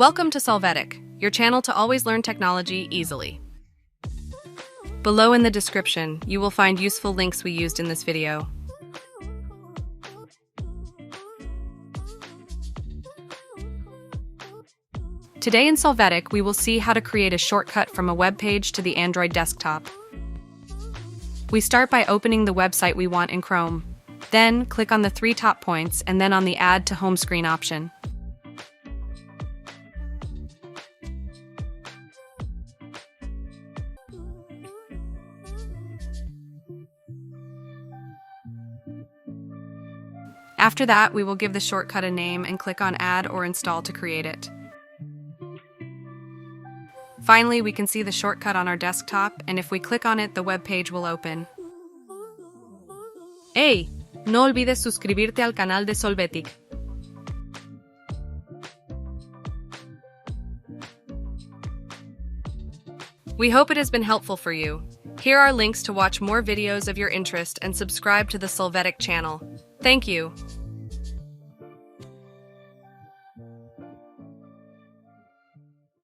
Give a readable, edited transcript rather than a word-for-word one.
Welcome to Solvetic, your channel to always learn technology easily. Below in the description, you will find useful links we used in this video. Today in Solvetic, we will see how to create a shortcut from a web page to the Android desktop. We start by opening the website we want in Chrome. Then, click on the three top points and then on the Add to Home Screen option. After that, we will give the shortcut a name and click on Add or Install to create it. Finally, we can see the shortcut on our desktop, and if we click on it, the web page will open. ¡Hey! No olvides suscribirte al canal de Solvetic. We hope it has been helpful for you. Here are links to watch more videos of your interest and subscribe to the Solvetic channel. Thank you.